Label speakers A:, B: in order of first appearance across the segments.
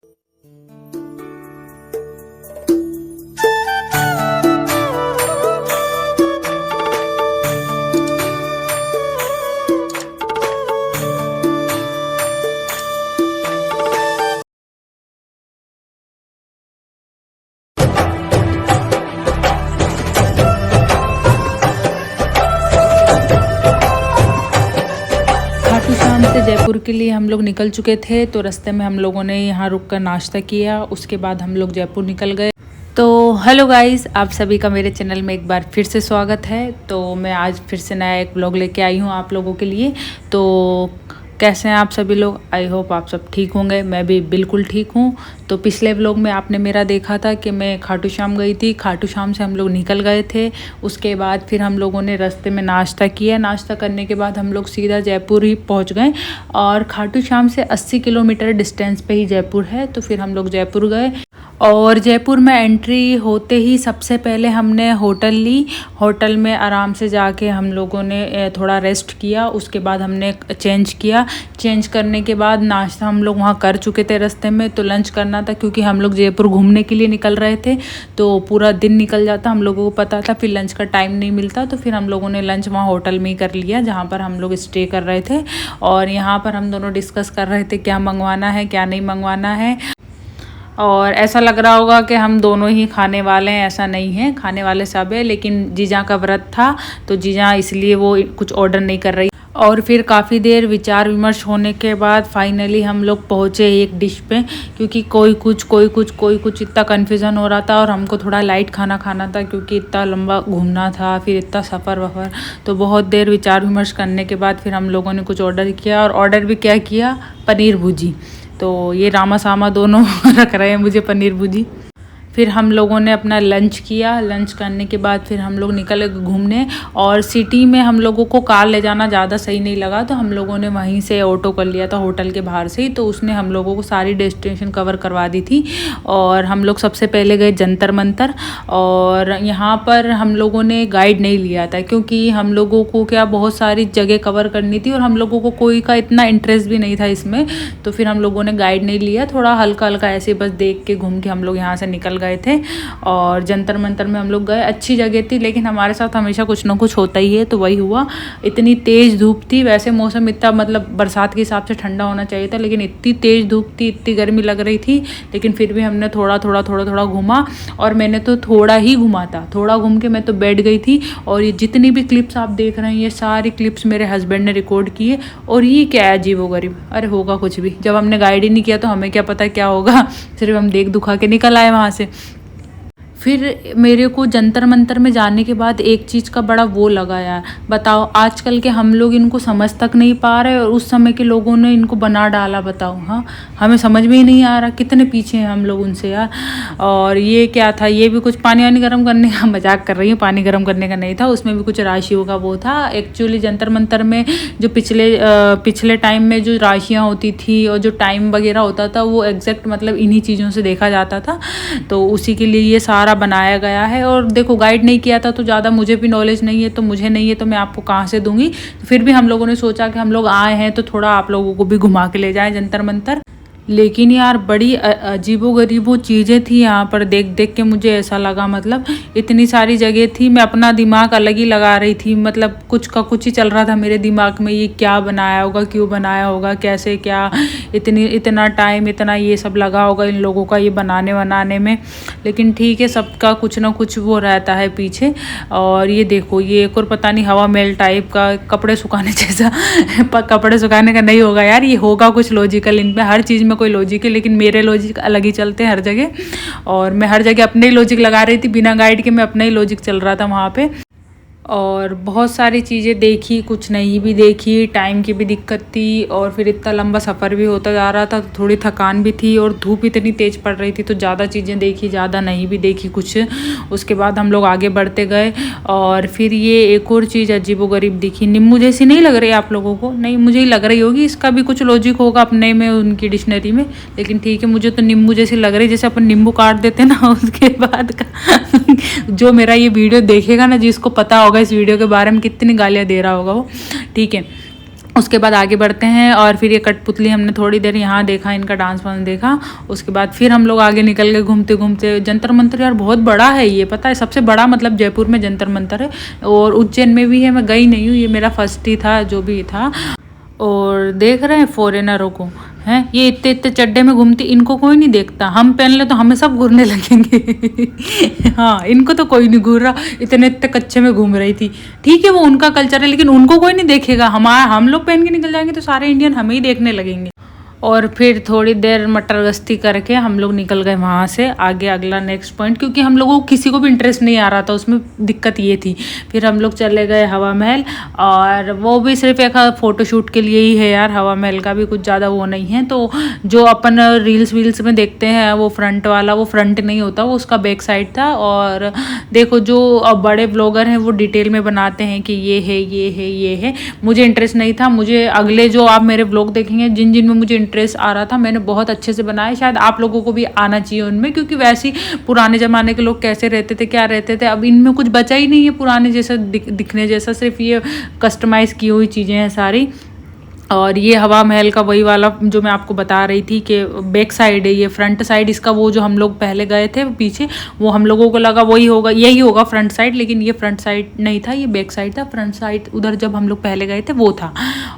A: खाटू श्याम से जयपुर के लिए हम लोग निकल चुके थे, तो रास्ते में हम लोगों ने यहाँ रुक कर नाश्ता किया। उसके बाद हम लोग जयपुर निकल गए। तो हेलो गाइस, आप सभी का मेरे चैनल में एक बार फिर से स्वागत है। तो मैं आज फिर से नया एक ब्लॉग लेके आई हूँ आप लोगों के लिए। तो कैसे हैं आप सभी लोग? आई होप आप सब ठीक होंगे। मैं भी बिल्कुल ठीक हूँ। तो पिछले व्लॉग में आपने मेरा देखा था कि मैं खाटू श्याम गई थी। खाटू श्याम से हम लोग निकल गए थे। उसके बाद फिर हम लोगों ने रास्ते में नाश्ता किया। नाश्ता करने के बाद हम लोग सीधा जयपुर ही पहुँच गए। और खाटू श्याम से 80 किलोमीटर डिस्टेंस पे ही जयपुर है। तो फिर हम लोग जयपुर गए। और जयपुर में एंट्री होते ही सबसे पहले हमने होटल ली। होटल में आराम से जाके हम लोगों ने थोड़ा रेस्ट किया। उसके बाद हमने चेंज किया। चेंज करने के बाद नाश्ता हम लोग वहाँ कर चुके थे रास्ते में। तो लंच करना था, क्योंकि हम लोग जयपुर घूमने के लिए निकल रहे थे। तो पूरा दिन निकल जाता, हम लोगों को पता था, फिर लंच का टाइम नहीं मिलता। तो फिर हम लोगों ने लंच वहाँ होटल में ही कर लिया, जहाँ पर हम लोग स्टे कर रहे थे। और यहाँ पर हम दोनों डिस्कस कर रहे थे क्या मंगवाना है क्या नहीं मंगवाना है। और ऐसा लग रहा होगा कि हम दोनों ही खाने वाले हैं, ऐसा नहीं है, खाने वाले सब है। लेकिन जीजा का व्रत था, तो जीजा इसलिए वो कुछ ऑर्डर नहीं कर रही। और फिर काफ़ी देर विचार विमर्श होने के बाद फाइनली हम लोग पहुँचे एक डिश पे, क्योंकि कोई कुछ इतना कन्फ्यूज़न हो रहा था। और हमको थोड़ा लाइट खाना था, क्योंकि इतना लंबा घूमना था, फिर इतना सफ़र वफ़र। तो बहुत देर विचार विमर्श करने के बाद फिर हम लोगों ने कुछ ऑर्डर किया। और ऑर्डर भी क्या किया? पनीर भुर्जी। तो ये रामा सामा दोनों रख रहे हैं मुझे पनीर भुर्जी। फिर हम लोगों ने अपना लंच किया। लंच करने के बाद फिर हम लोग निकल गए घूमने। और सिटी में हम लोगों को कार ले जाना ज़्यादा सही नहीं लगा, तो हम लोगों ने वहीं से ऑटो कर लिया था होटल के बाहर से ही। तो उसने हम लोगों को सारी डेस्टिनेशन कवर करवा दी थी। और हम लोग सबसे पहले गए जंतर मंतर। और यहाँ पर हम लोगों ने गाइड नहीं लिया था, क्योंकि हम लोगों को क्या बहुत सारी जगह कवर करनी थी, और हम लोगों को कोई का इतना इंटरेस्ट भी नहीं था इसमें। तो फिर हम लोगों ने गाइड नहीं लिया, थोड़ा हल्का हल्का ऐसे बस देख के घूम के हम लोग यहाँ से निकल गए थे। और जंतर मंतर में हम लोग गए। अच्छी जगह थी, लेकिन हमारे साथ हमेशा कुछ ना कुछ होता ही है, तो वही हुआ। इतनी तेज़ धूप थी। वैसे मौसम इतना मतलब बरसात के हिसाब से ठंडा होना चाहिए था, लेकिन इतनी तेज़ धूप थी, इतनी गर्मी लग रही थी। लेकिन फिर भी हमने थोड़ा घूमा। और मैंने तो थोड़ा ही घूमा था, थोड़ा घूम के मैं तो बैठ गई थी। और ये जितनी भी क्लिप्स आप देख रहे हैं, ये सारी क्लिप्स मेरे हस्बैंड ने रिकॉर्ड किए। और ये क्या है अजीबोगरीब? अरे होगा कुछ भी, जब हमने गाइड ही नहीं किया तो हमें क्या पता क्या होगा। सिर्फ हम देख दुखा के निकल आए वहाँ से। फिर मेरे को जंतर मंतर में जाने के बाद एक चीज़ का बड़ा वो लगा यार। बताओ, आजकल के हम लोग इनको समझ तक नहीं पा रहे, और उस समय के लोगों ने इनको बना डाला। बताओ, हाँ, हमें समझ में ही नहीं आ रहा कितने पीछे हैं हम लोग उनसे यार। और ये क्या था? ये भी कुछ पानी वानी गर्म करने का, मजाक कर रही हूँ, पानी गर्म करने का नहीं था, उसमें भी कुछ राशियों का वो था। एक्चुअली जंतर मंतर में जो पिछले टाइम में जो राशियाँ होती थी और जो टाइम वगैरह होता था, वो एग्जैक्ट मतलब इन्हीं चीज़ों से देखा जाता था। तो उसी के लिए ये सारा बनाया गया है। और देखो, गाइड नहीं किया था तो ज़्यादा मुझे भी नॉलेज नहीं है, तो मुझे नहीं है तो मैं आपको कहाँ से दूंगी। फिर भी हम लोगों ने सोचा कि हम लोग आए हैं तो थोड़ा आप लोगों को भी घुमा के ले जाएं जंतर मंतर। लेकिन यार बड़ी अजीबो चीज़ें थी यहाँ पर। देख देख के मुझे ऐसा लगा, मतलब इतनी सारी जगह थी, मैं अपना दिमाग अलग ही लगा रही थी। मतलब कुछ का कुछ ही चल रहा था मेरे दिमाग में, ये क्या बनाया होगा, क्यों बनाया होगा, कैसे क्या, इतना टाइम इतना ये सब लगा होगा इन लोगों का ये बनाने में। लेकिन ठीक है, सबका कुछ ना कुछ वो रहता है पीछे। और ये देखो, ये एक और पता नहीं हवा महल टाइप का, कपड़े सुखाने जैसा कपड़े सुखाने का नहीं होगा यार, ये होगा कुछ लॉजिकल। इनमें हर चीज़ में कोई लॉजिक है, लेकिन मेरे लॉजिक अलग ही चलते हैं हर जगह। और मैं हर जगह अपने ही लॉजिक लगा रही थी, बिना गाइड के मैं अपना ही लॉजिक चल रहा था वहाँ पे। और बहुत सारी चीज़ें देखी, कुछ नहीं भी देखी, टाइम की भी दिक्कत थी। और फिर इतना लंबा सफ़र भी होता जा रहा था, तो थोड़ी थकान भी थी। और धूप इतनी तेज़ पड़ रही थी, तो ज़्यादा चीज़ें देखी, ज़्यादा नहीं भी देखी कुछ। उसके बाद हम लोग आगे बढ़ते गए। और फिर ये एक और चीज़ अजीबोगरीब दिखी, नींबू जैसी नहीं लग रही आप लोगों को? नहीं, मुझे ही लग रही होगी, इसका भी कुछ लॉजिक होगा अपने में, उनकी डिक्शनरी में। लेकिन ठीक है, मुझे तो नींबू जैसी लग रही, जैसे अपन नींबू काट देते ना, उसके बाद का जो मेरा ये वीडियो देखेगा ना, जिसको पता होगा इस वीडियो के बारे में, कितनी गालियाँ दे रहा होगा वो, ठीक है। उसके बाद आगे बढ़ते हैं और फिर ये कठपुतली हमने थोड़ी देर यहाँ देखा, इनका डांस वांस देखा। उसके बाद फिर हम लोग आगे निकल गए घूमते घूमते। जंतर मंतर यार बहुत बड़ा है, ये पता है सबसे बड़ा मतलब जयपुर में जंतर मंतर है, और उज्जैन में भी है। मैं गई नहीं हूँ, ये मेरा फर्स्ट ही था जो भी था। और देख रहे हैं फॉरेनरों को, हैं ये इतने इतने चड्डे में घूमती, इनको कोई नहीं देखता। हम पहन ले तो हमें सब घूरने लगेंगे। हाँ, इनको तो कोई नहीं घूर रहा, इतने इतने कच्चे में घूम रही थी। ठीक है वो उनका कल्चर है, लेकिन उनको कोई नहीं देखेगा। हम लोग पहन के निकल जाएंगे तो सारे इंडियन हमें ही देखने लगेंगे। और फिर थोड़ी देर मटर गश्ती करके हम लोग निकल गए वहाँ से आगे अगला नेक्स्ट पॉइंट, क्योंकि हम लोगों को किसी को भी इंटरेस्ट नहीं आ रहा था, उसमें दिक्कत ये थी। फिर हम लोग चले गए हवा महल, और वो भी सिर्फ एक फ़ोटोशूट के लिए ही है यार, हवा महल का भी कुछ ज़्यादा वो नहीं है। तो जो अपन रील्स वील्स में देखते हैं वो फ्रंट वाला, वो फ्रंट नहीं होता, वो उसका बैक साइड था। और देखो जो बड़े ब्लॉगर हैं वो डिटेल में बनाते हैं कि ये है ये है ये है। मुझे इंटरेस्ट नहीं था। मुझे अगले जो आप मेरे ब्लॉग देखेंगे जिन जिन में मुझे इंटरेस्ट आ रहा था, मैंने बहुत अच्छे से बनाए। शायद आप लोगों को भी आना चाहिए उनमें, क्योंकि वैसे ही पुराने ज़माने के लोग कैसे रहते थे, क्या रहते थे, अब इनमें कुछ बचा ही नहीं है पुराने जैसा दिखने जैसा, सिर्फ ये कस्टमाइज़ की हुई चीज़ें हैं सारी। और ये हवा महल का वही वाला जो मैं आपको बता रही थी कि बैक साइड है, ये फ्रंट साइड इसका वो जो हम लोग पहले गए थे पीछे, वो हम लोगों को लगा वही होगा, यही होगा फ्रंट साइड, लेकिन ये फ्रंट साइड नहीं था, ये बैक साइड था। फ्रंट साइड उधर जब हम लोग पहले गए थे वो था।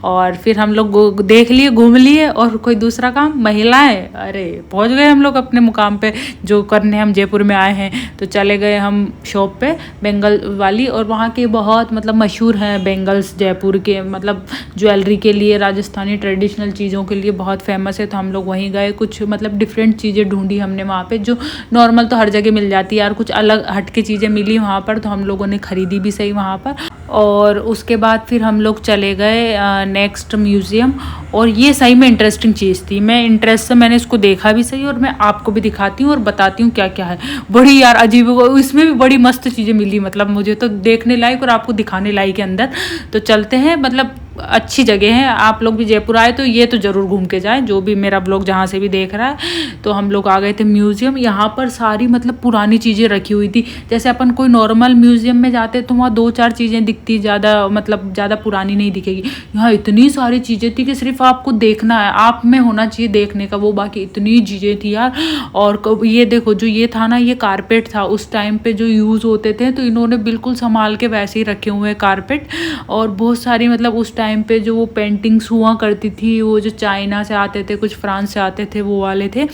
A: और फिर हम लोग देख लिए, घूम लिए, और कोई दूसरा काम, महिलाएं, अरे पहुंच गए हम लोग अपने मुकाम पे जो करने हम जयपुर में आए हैं। तो चले गए हम शॉप पे बेंगल वाली, और वहाँ के बहुत मतलब मशहूर हैं बेंगल्स जयपुर के, मतलब ज्वेलरी के लिए, राजस्थानी ट्रेडिशनल चीज़ों के लिए बहुत फेमस है। तो हम लोग वहीं गए, कुछ मतलब डिफरेंट चीज़ें ढूंढी हमने वहाँ पे, जो नॉर्मल तो हर जगह मिल जाती है यार, कुछ अलग हट के चीज़ें मिली वहाँ पर, तो हम लोगों ने खरीदी भी सही वहाँ पर। और उसके बाद फिर हम लोग चले गए नेक्स्ट म्यूज़ियम, और ये सही में इंटरेस्टिंग चीज़ थी। मैं इंटरेस्ट से मैंने इसको देखा भी सही, और मैं आपको भी दिखाती हूँ और बताती हूँ क्या क्या है। बड़ी यार अजीब, इसमें भी बड़ी मस्त चीज़ें मिली, मतलब मुझे तो देखने लायक और आपको दिखाने लायक है अंदर। तो चलते हैं, मतलब अच्छी जगह है। आप लोग भी जयपुर आए तो ये तो ज़रूर घूम के जाएं, जो भी मेरा ब्लॉग जहाँ से भी देख रहा है। तो हम लोग आ गए थे म्यूज़ियम। यहाँ पर सारी मतलब पुरानी चीज़ें रखी हुई थी। जैसे अपन कोई नॉर्मल म्यूज़ियम में जाते तो वहाँ 2-4 चीज़ें दिखती, ज़्यादा मतलब ज़्यादा पुरानी नहीं दिखेगी। यहाँ इतनी सारी चीज़ें थी कि सिर्फ आपको देखना है, आप में होना चाहिए देखने का वो, बाकी इतनी चीज़ें थी यार। और ये देखो जो ये था ना, ये कारपेट था उस टाइम पे जो यूज़ होते थे, तो इन्होंने बिल्कुल संभाल के वैसे ही रखे हुए हैं कारपेट। और बहुत सारी मतलब उस टाइम पे जो वो पेंटिंग्स हुआ करती थी, वो जो चाइना से आते थे, कुछ फ्रांस से आते थे, वो वाले थे।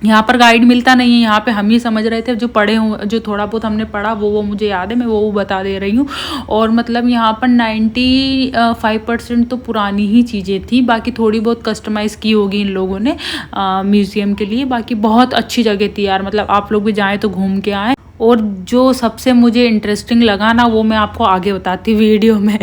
A: यहाँ पर गाइड मिलता नहीं है, यहाँ पे हम ही समझ रहे थे, जो पढ़े हुए, जो थोड़ा बहुत हमने पढ़ा वो मुझे याद है, मैं वो बता दे रही हूँ। और मतलब यहाँ पर 95% तो पुरानी ही चीज़ें थी, बाकी थोड़ी बहुत कस्टमाइज़ की होगी इन लोगों ने म्यूज़ियम के लिए। बाकी बहुत अच्छी जगह थी यार, मतलब आप लोग भी जाएँ तो घूम के आएँ। और जो सबसे मुझे इंटरेस्टिंग लगा ना, वो मैं आपको आगे बताती वीडियो में।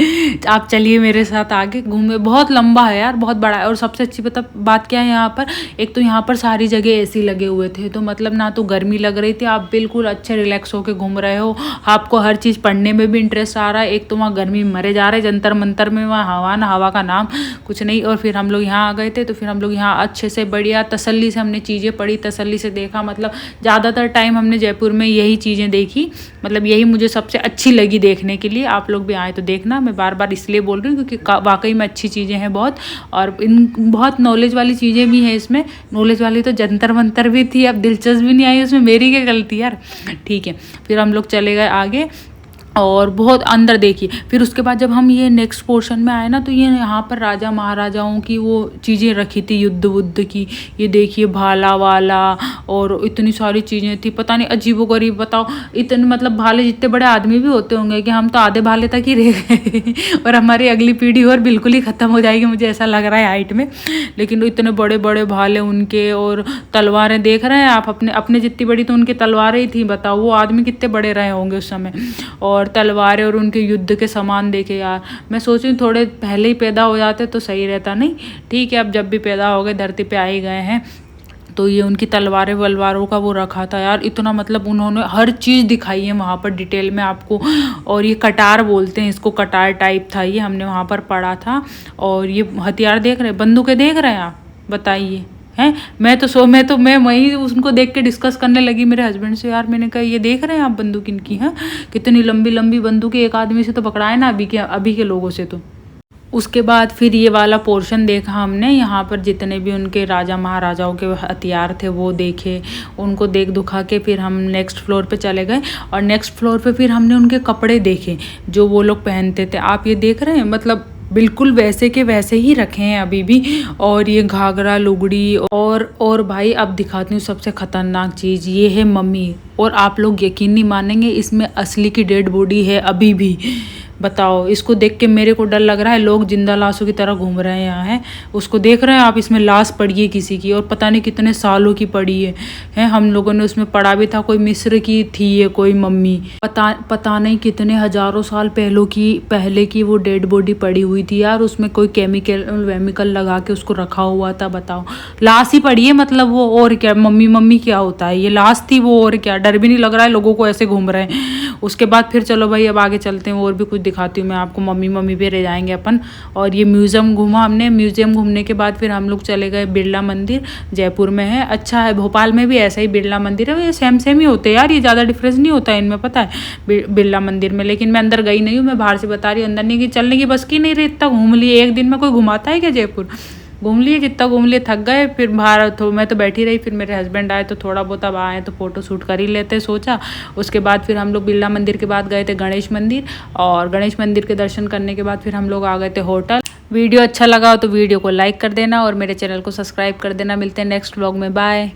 A: आप चलिए मेरे साथ आगे घूमे। बहुत लंबा है यार, बहुत बड़ा है। और सबसे अच्छी बात क्या है यहाँ पर, एक तो यहाँ पर सारी जगह एसी लगे हुए थे, तो मतलब ना तो गर्मी लग रही थी, आप बिल्कुल अच्छे रिलैक्स होके घूम रहे हो। आपको हर चीज़ पढ़ने में भी इंटरेस्ट आ रहा है। एक तो वहाँ गर्मी में मरे जा रहे, जंतर मंतर में वहाँ हवा ना, हवा का नाम कुछ नहीं। और फिर हम लोग यहाँ आ गए थे, तो फिर हम लोग यहाँ अच्छे से बढ़िया तसल्ली से हमने चीज़ें पढ़ी, तसल्ली से देखा। मतलब ज़्यादातर टाइम हमने जयपुर में यही चीज़ें देखी, मतलब यही मुझे सबसे अच्छी लगी देखने के लिए। आप लोग भी आए तो देखना, मैं बार बार इसलिए बोल रही हूँ क्योंकि वाकई में अच्छी चीज़ें हैं बहुत, और इन बहुत नॉलेज वाली चीज़ें भी हैं इसमें। नॉलेज वाली तो जंतर मंतर भी थी, अब दिलचस्प भी नहीं आई उसमें, मेरी क्या गलती यार। ठीक है, फिर हम लोग चले गए आगे और बहुत अंदर देखिए। फिर उसके बाद जब हम ये नेक्स्ट पोर्शन में आए ना, तो ये यहाँ पर राजा महाराजाओं की वो चीज़ें रखी थी, युद्ध वुद्ध की। ये देखिए भाला वाला, और इतनी सारी चीज़ें थी, पता नहीं अजीबोगरीब। बताओ इतने मतलब भाले जितने बड़े आदमी भी होते होंगे कि हम तो आधे भाले तक ही रह गए और हमारी अगली पीढ़ी और बिल्कुल ही ख़त्म हो जाएगी, मुझे ऐसा लग रहा है हाइट में। लेकिन इतने बड़े बड़े भाले उनके, और तलवारें देख रहे हैं आप, अपने जितनी बड़ी तो उनकी तलवारें ही थी। बताओ वो आदमी कितने बड़े रहे होंगे उस समय। और तलवारें और उनके युद्ध के सामान देखे यार, मैं सोच रही थोड़े पहले ही पैदा हो जाते तो सही रहता। नहीं ठीक है, अब जब भी पैदा हो गए, धरती पे आ ही गए हैं, तो ये उनकी तलवारें वलवारों का वो रखा था यार। इतना मतलब उन्होंने हर चीज़ दिखाई है वहाँ पर डिटेल में आपको। और ये कटार बोलते हैं इसको, कटार टाइप था ये, हमने वहाँ पर पढ़ा था। और ये हथियार देख रहे हैं, बंदूकें देख रहे हैं आप, बताइए हैं। मैं वहीं उनको देख के डिस्कस करने लगी मेरे हस्बैंड से, यार मैंने कहा ये देख रहे हैं आप बंदूक इनकी, हैं कितनी लंबी लंबी बंदूकें, एक आदमी से तो पकड़ाए ना अभी के लोगों से। तो उसके बाद फिर ये वाला पोर्शन देखा हमने, यहाँ पर जितने भी उनके राजा महाराजाओं के हथियार थे वो देखे, उनको देख दुखा के फिर हम नेक्स्ट फ्लोर पे चले गए। और नेक्स्ट फ्लोर पे फिर हमने उनके कपड़े देखे जो वो लोग पहनते थे। आप ये देख रहे हैं, मतलब बिल्कुल वैसे के वैसे ही रखे हैं अभी भी। और ये घाघरा लुगड़ी और भाई अब दिखाती हूँ सबसे खतरनाक चीज़, ये है मम्मी। और आप लोग यकीन नहीं मानेंगे, इसमें असली की डेड बॉडी है अभी भी। बताओ, इसको देख के मेरे को डर लग रहा है, लोग जिंदा लाशों की तरह घूम रहे हैं यहाँ। है उसको देख रहे हैं आप, इसमें लाश पड़ी है किसी की, और पता नहीं कितने सालों की पड़ी है। हम लोगों ने उसमें पढ़ा भी था, कोई मिस्र की थी ये कोई मम्मी, पता नहीं कितने हजारों साल पहले की वो डेड बॉडी पड़ी हुई थी यार। उसमें कोई केमिकल लगा के उसको रखा हुआ था। बताओ, लाश ही पड़ी है मतलब वो, और क्या मम्मी क्या होता है, ये लाश थी वो, और क्या। डर भी नहीं लग रहा है लोगों को ऐसे घूम रहे हैं। उसके बाद फिर चलो भाई अब आगे चलते हैं, और भी कुछ दिखाती हूँ मैं आपको। मम्मी पे रह जाएंगे अपन। और ये म्यूज़ियम घूमा हमने। म्यूज़ियम घूमने के बाद फिर हम लोग चले गए बिरला मंदिर, जयपुर में है, अच्छा है। भोपाल में भी ऐसा ही बिरला मंदिर है, ये सेम ही होते हैं यार, ये ज़्यादा डिफरेंस नहीं होता है इनमें, पता है, बिरला मंदिर में। लेकिन मैं अंदर गई नहीं हूँ, मैं बाहर से बता रही हूँ, अंदर नहीं गई, चलने की बस की नहीं रही, इतना घूम लिए एक दिन में। कोई घुमाता है क्या जयपुर? घूम लिए जितना घूम लिए, थक गए। फिर बाहर तो मैं तो बैठी रही, फिर मेरे हस्बैंड आए तो थोड़ा बहुत अब आए तो फ़ोटो शूट कर ही लेते सोचा। उसके बाद फिर हम लोग बिरला मंदिर के बाद गए थे गणेश मंदिर, और गणेश मंदिर के दर्शन करने के बाद फिर हम लोग आ गए थे होटल। वीडियो अच्छा लगा हो तो वीडियो को लाइक कर देना और मेरे चैनल को सब्सक्राइब कर देना। मिलते हैं नेक्स्ट व्लॉग में, बाय।